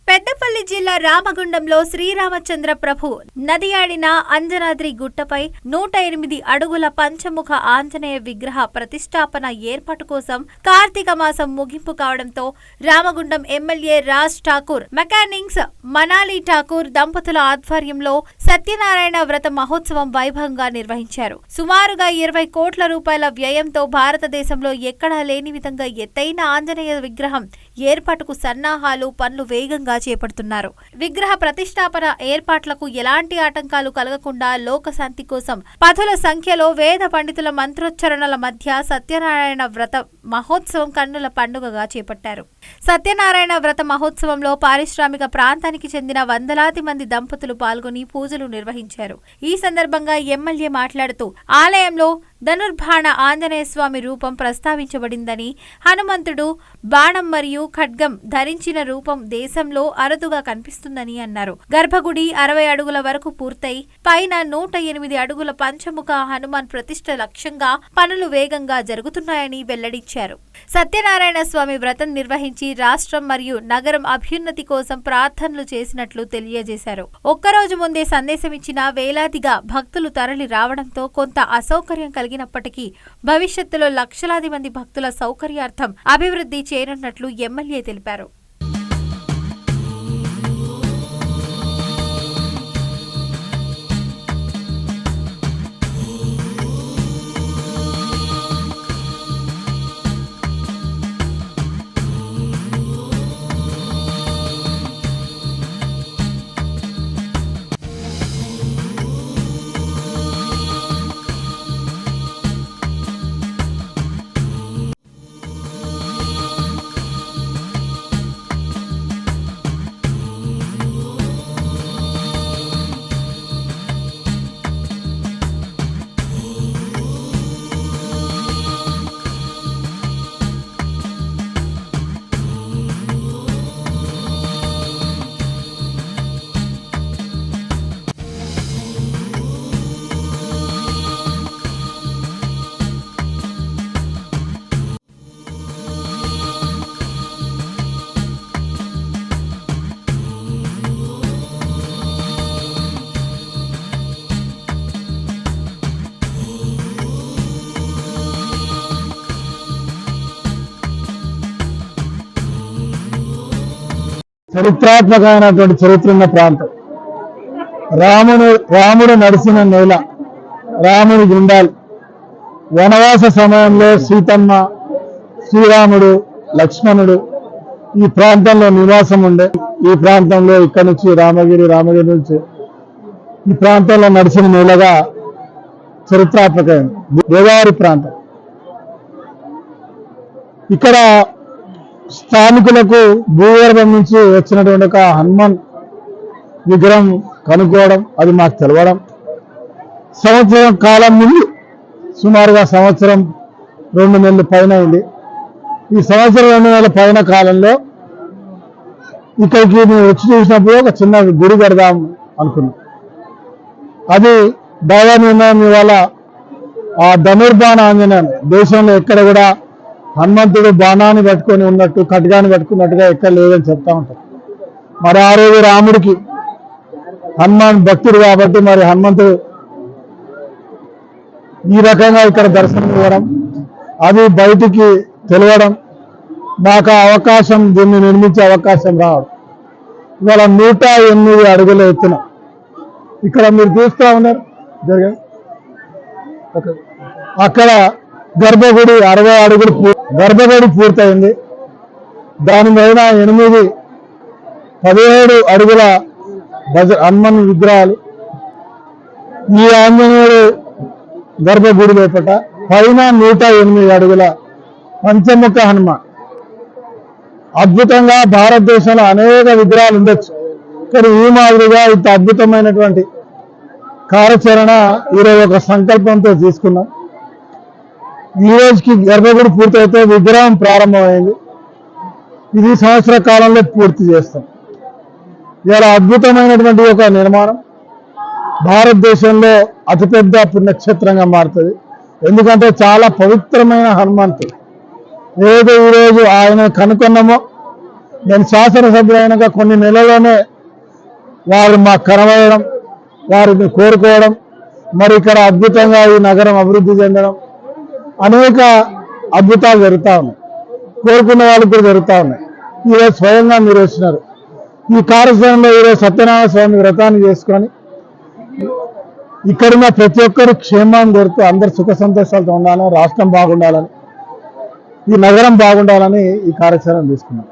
పెద్దపల్లి జిల్లా రామగుండంలో శ్రీరామచంద్ర ప్రభు నదియాడిన అంజనాద్రి గుట్టపై 108 అడుగుల పంచముఖ ఆంజనేయ విగ్రహ ప్రతిష్టాపన ఏర్పాటు కోసం కార్తీక మాసం ముగింపు కావడంతో రామగుండం ఎమ్మెల్యే రాజ్ ఠాకూర్, మెకానిక్స్ మనాలి ఠాకూర్ దంపతుల ఆధ్వర్యంలో సత్యనారాయణ వ్రత మహోత్సవం వైభవంగా నిర్వహించారు. సుమారుగా 20 కోట్ల రూపాయల వ్యయంతో భారతదేశంలో ఎక్కడా లేని విధంగా ఎత్తైన ఆంజనేయ విగ్రహం ఏర్పాటుకు సన్నాహాలు పనులు వేగంగా చేపడుతున్నారు. విగ్రహ ప్రతిష్టాపన ఏర్పాట్లకు ఎలాంటి ఆటంకాలు కలగకుండా లోకశాంతి కోసం పదుల సంఖ్యలో వేద పండితుల మంత్రోచ్చరణల మధ్య సత్యనారాయణ వ్రత మహోత్సవం కన్నుల పండుగగా చేపట్టారు. సత్యనారాయణ వ్రత మహోత్సవంలో పారిశ్రామిక ప్రాంతానికి చెందిన వందలాది మంది దంపతులు పాల్గొని పూజలు నిర్వహించారు. ఈ సందర్భంగా ఎమ్మెల్యే మాట్లాడుతూ ఆలయంలో ధనుర్బాణ ఆంజనేయ స్వామి రూపం ప్రస్తావించబడిందని, హనుమంతుడు బాణం మరియు ఖడ్గం ధరించిన రూపం దేశంలో అరుదుగా కనిపిస్తుందని అన్నారు. గర్భగుడి 60 అడుగుల వరకు పూర్తయి పైన 108 అడుగుల పంచముఖ హనుమాన్ ప్రతిష్ఠ లక్ష్యంగా పనులు వేగంగా జరుగుతున్నాయని వెల్లడించారు. సత్యనారాయణ స్వామి వ్రతం నిర్వహించి రాష్ట్రం మరియు నగరం అభ్యున్నతి కోసం ప్రార్థనలు చేసినట్లు తెలియజేశారు. ఒక్కరోజు ముందే సందేశమిచ్చిన వేలాదిగా భక్తులు తరలి రావడంతో కొంత అసౌకర్యం కలిగినప్పటికీ భవిష్యత్తులో లక్షలాది మంది భక్తుల సౌకర్యార్థం అభివృద్ధి చేయనున్నట్లు ఎమ్మెల్యే తెలిపారు. చరిత్రాత్మకమైనటువంటి చరిత్ర ఉన్న ప్రాంతం. రాముడు నడిచిన నేల, రాముడి గుండాలు. వనవాస సమయంలో సీతమ్మ, శ్రీరాముడు, లక్ష్మణుడు ఈ ప్రాంతంలో నివాసం ఉండే. ఈ ప్రాంతంలో ఇక్కడ నుంచి రామగిరి నుంచి ఈ ప్రాంతంలో నడిచిన నేలగా చరిత్రాత్మకమైన గోదావరి ప్రాంతం. ఇక్కడ స్థానికులకు భూగర్భం నుంచి వచ్చినటువంటి ఒక హనుమాన్ విగ్రహం కనుక్కోవడం, అది మాకు తెలవడం, సంవత్సరం కాలం ముందు సుమారుగా సంవత్సరం 2 నెలల పైన అయింది. ఈ సంవత్సరం 2 నెలల పైన కాలంలో ఇక్కడికి మేము వచ్చి చూసినప్పుడు ఒక చిన్న గుడి కడదాం అనుకున్నాం. అది దైవ నిర్ణయం. ఇవాళ ఆ ధనుర్బాణ ఆంజనేయుని దేశంలో ఎక్కడ కూడా హనుమంతుడు బాణాన్ని పట్టుకొని ఉన్నట్టు, ఖడ్గాన్ని పట్టుకున్నట్టుగా ఎక్కడ లేదని చెప్తా ఉంటారు. మరి ఆ రోజు రాముడికి హనుమాన్ భక్తుడు కాబట్టి మరి హనుమంతుడు ఈ రకంగా ఇక్కడ దర్శనం ఇవ్వడం, అది బయటికి తెలియడం, మాకు అవకాశం, దీన్ని నిర్మించే అవకాశం రావడం. ఇవాళ 108 అడుగుల ఎత్తున ఇక్కడ మీరు చూస్తూ ఉన్నారు. అక్కడ గర్భగుడి 60 అడుగులు గర్భగుడి పూర్తయింది. దాని మీద 17 అడుగుల హనుమాన్ విగ్రహాలు. ఈ ఆంజనేయుడు గర్భగుడి లోపల పైన 108 అడుగుల పంచముఖ హనుమాన్. అద్భుతంగా భారతదేశంలో అనేక విగ్రహాలు ఉండొచ్చు, కానీ ఈ మాదిరిగా ఇంత అద్భుతమైనటువంటి కార్యాచరణ ఈరోజు ఒక సంకల్పంతో తీసుకున్నాం. ఈ రోజుకి గర్భగుడి పూర్తయితే విగ్రహం ప్రారంభమైంది. ఇది సంవత్సర కాలంలో పూర్తి చేస్తాం. ఇలా అద్భుతమైనటువంటి ఒక నిర్మాణం భారతదేశంలో అతిపెద్ద పుణ్యక్షేత్రంగా మారుతుంది. ఎందుకంటే చాలా పవిత్రమైన హనుమంతుడు. ఏదో ఈరోజు ఆయన కనుక్కున్నామో నేను శాసనసభ్యులైనాక కొన్ని నెలల్లోనే వారు మాకు కనబడడం, వారిని కోరుకోవడం, మరి ఇక్కడ అద్భుతంగా ఈ నగరం అభివృద్ధి చెందడం, అనేక అద్భుతాలు జరుగుతూ ఉన్నాయి. కోరుకున్న వాళ్ళకి కూడా జరుగుతూ ఉన్నాయి. ఈరోజు స్వయంగా మీరు వచ్చినారు. ఈ కార్యక్రమంలో ఈరోజు సత్యనారాయణ స్వామి వ్రతాన్ని చేసుకొని ఇక్కడున్న ప్రతి ఒక్కరు క్షేమాన్ని కోరుతూ అందరు సుఖ సంతోషాలతో ఉండాలని, రాష్ట్రం బాగుండాలని, ఈ నగరం బాగుండాలని ఈ కార్యక్రమం తీసుకున్నాం.